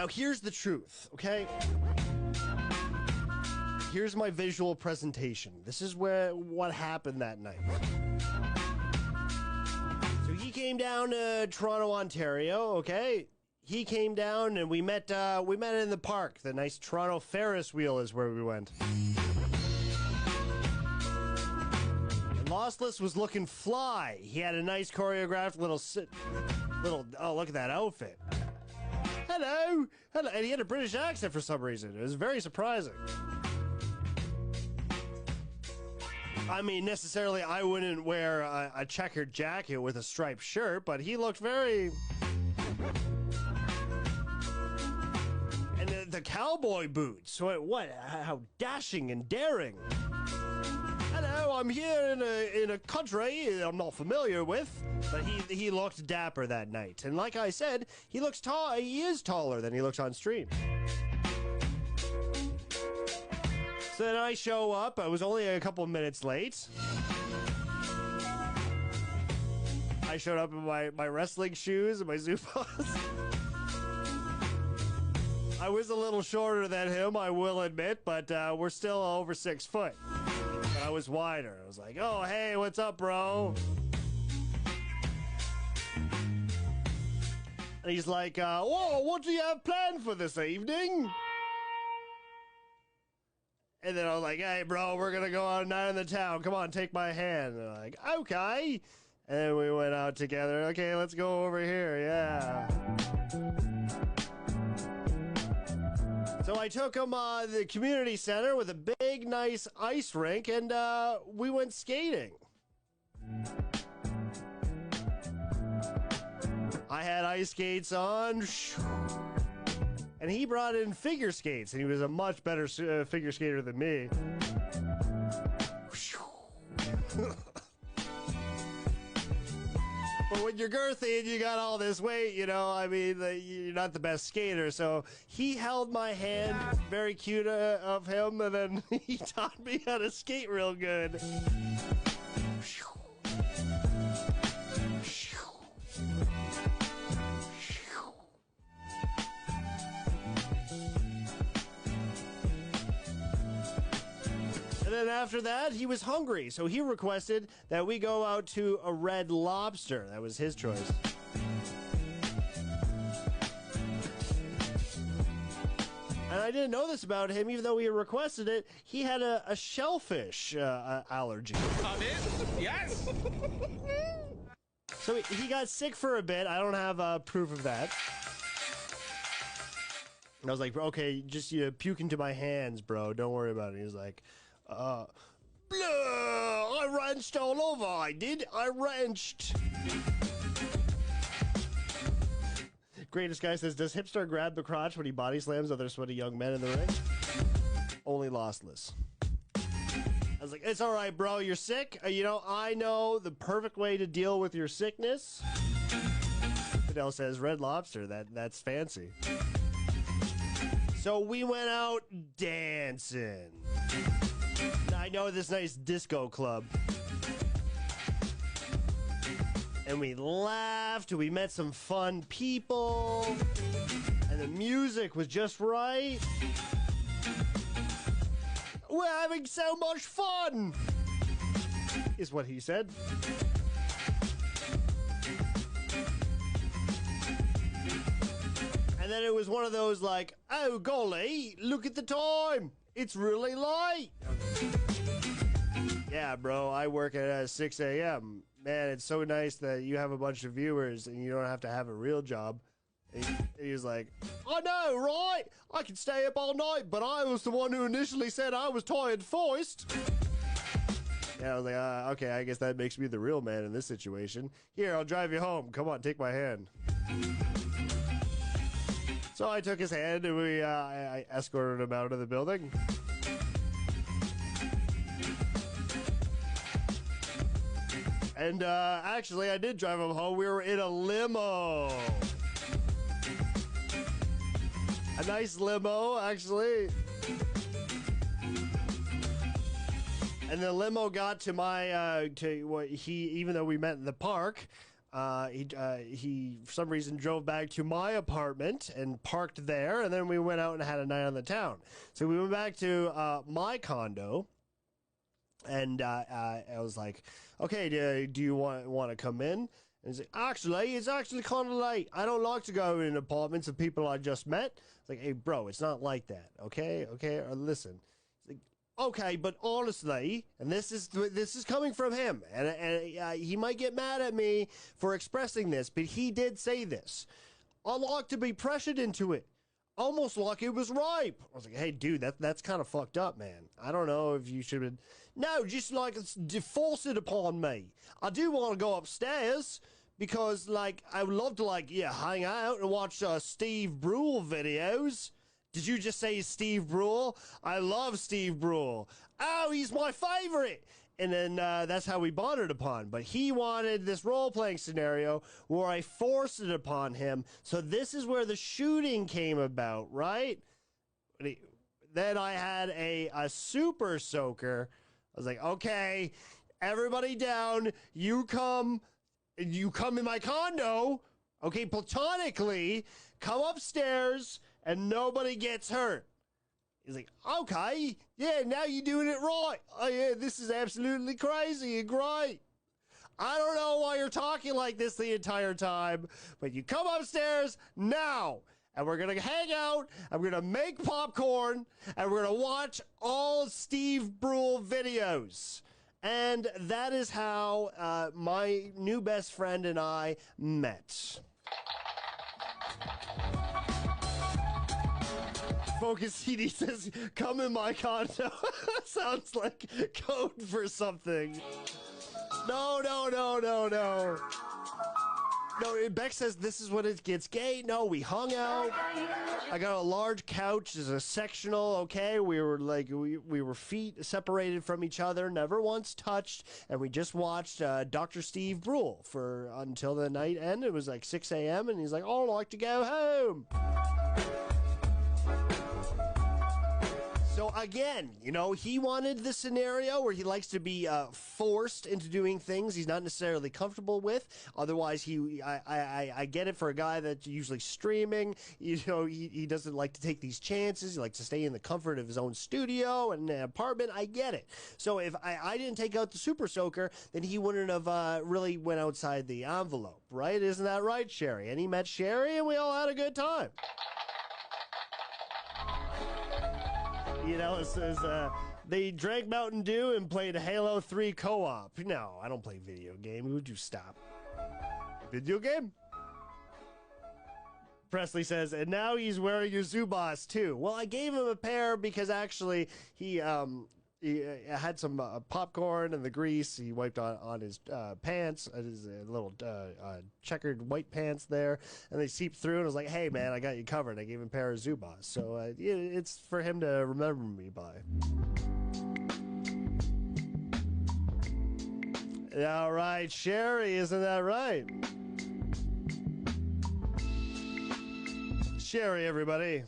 Now here's the truth, okay? Here's my visual presentation. This is what happened that night. So he came down to Toronto, Ontario, okay? He came down and we met in the park. The nice Toronto Ferris wheel is where we went. And Lossless was looking fly. He had a nice choreographed little, oh, look at that outfit. Hello, hello. And he had a British accent for some reason. It was very surprising. I mean, necessarily, I wouldn't wear a checkered jacket with a striped shirt, but he looked very... And the cowboy boots. What? How dashing and daring. Hello, I'm here in a country I'm not familiar with. But he looked dapper that night. And like I said, he looks tall. He is taller than he looks on stream. So then I show up. I was only a couple minutes late. I showed up in my wrestling shoes and my Zupas. I was a little shorter than him, I will admit, but we're still over 6 foot. But I was wider. I was like, oh, hey, what's up, bro? And he's like, whoa, what do you have planned for this evening? And then I was like, hey, bro, we're going to go on a night in the town. Come on, take my hand. And they're like, okay. And then we went out together. Okay, let's go over here. Yeah. So I took him to the community center with a big, nice ice rink, and we went skating. I had ice skates on. And he brought in figure skates, and he was a much better figure skater than me. But when you're girthy and you got all this weight, you know, I mean, you're not the best skater. So he held my hand, very cute of him, and then he taught me how to skate real good. And then after that, he was hungry, so he requested that we go out to a Red Lobster. That was his choice. And I didn't know this about him, even though he requested it. He had a shellfish allergy. Come in? Yes! So he got sick for a bit. I don't have proof of that. And I was like, okay, just puke into my hands, bro. Don't worry about it. He was like... Blah, I wrenched all over, I did. I wrenched. Greatest Guy says, does HipStar grab the crotch when he body slams other sweaty young men in the ring? Only Lossless. I was like, it's all right, bro. You're sick. You know, I know the perfect way to deal with your sickness. Fidel says, Red Lobster. That's fancy. So we went out dancing. I know this nice disco club. And we laughed, we met some fun people, and the music was just right. We're having so much fun, is what he said. And then it was one of those like, oh golly, look at the time. It's really late. Yeah, bro, I work at 6 a.m. Man, it's so nice that you have a bunch of viewers and you don't have to have a real job. And he was like, I know, right? I can stay up all night, but I was the one who initially said I was tired first. Yeah, I was like, okay, I guess that makes me the real man in this situation. Here, I'll drive you home. Come on, take my hand. So I took his hand and I escorted him out of the building. And actually, I did drive him home. We were in a limo. A nice limo, actually. And the limo got to my, even though we met in the park, He for some reason drove back to my apartment and parked there, and then we went out and had a night on the town. So we went back to my condo, and I was like, okay, do you want to come in? And he's like, actually, it's actually kind of late. I don't like to go in apartments of people I just met. It's like, hey, bro, it's not like that, okay? Or listen. It's like, okay, but honestly, and this is coming from him, and he might get mad at me for expressing this, but he did say this. I like to be pressured into it, almost like it was ripe. I was like, hey, dude, that's kind of fucked up, man. I don't know if you should. No, just like force it upon me. I do want to go upstairs because, like, I would love to, like, hang out and watch Steve Brule videos. Did you just say Steve Brule? I love Steve Brule. Oh, he's my favorite. And then that's how we bonded upon. But he wanted this role-playing scenario where I forced it upon him. So this is where the shooting came about, right? Then I had a super soaker. I was like, okay, everybody down. You come in my condo. Okay, platonically, come upstairs and nobody gets hurt. He's like, okay, yeah, now you're doing it right. Oh, yeah, this is absolutely crazy and great. I don't know why you're talking like this the entire time, but you come upstairs now, and we're going to hang out, and we're going to make popcorn, and we're going to watch all Steve Brule videos. And that is how my new best friend and I met. Focus CD says, come in my condo. Sounds like code for something. No. No, Beck says this is when it gets gay. No, we hung out. I got a large couch as a sectional, okay? We were like, we were feet separated from each other, never once touched, and we just watched Dr. Steve Brule for until the night ended. It was like 6 a.m., and he's like, oh, I'd like to go home. So again, you know, he wanted the scenario where he likes to be forced into doing things he's not necessarily comfortable with. Otherwise, I get it for a guy that's usually streaming. You know, he doesn't like to take these chances. He likes to stay in the comfort of his own studio and an apartment. I get it. So if I didn't take out the Super Soaker, then he wouldn't have really went outside the envelope, right? Isn't that right, Sherry? And he met Sherry, and we all had a good time. You know, it says they drank Mountain Dew and played Halo 3 co-op. No, I don't play video game. Would you stop? Video game? Presley says, and now he's wearing your Zubas too. Well, I gave him a pair because actually he had some popcorn and the grease. He wiped on his pants, his little checkered white pants there, and they seeped through. And I was like, hey, man, I got you covered. I gave him a pair of Zubas. So it's for him to remember me by. All right, Sherry, isn't that right? Sherry, everybody.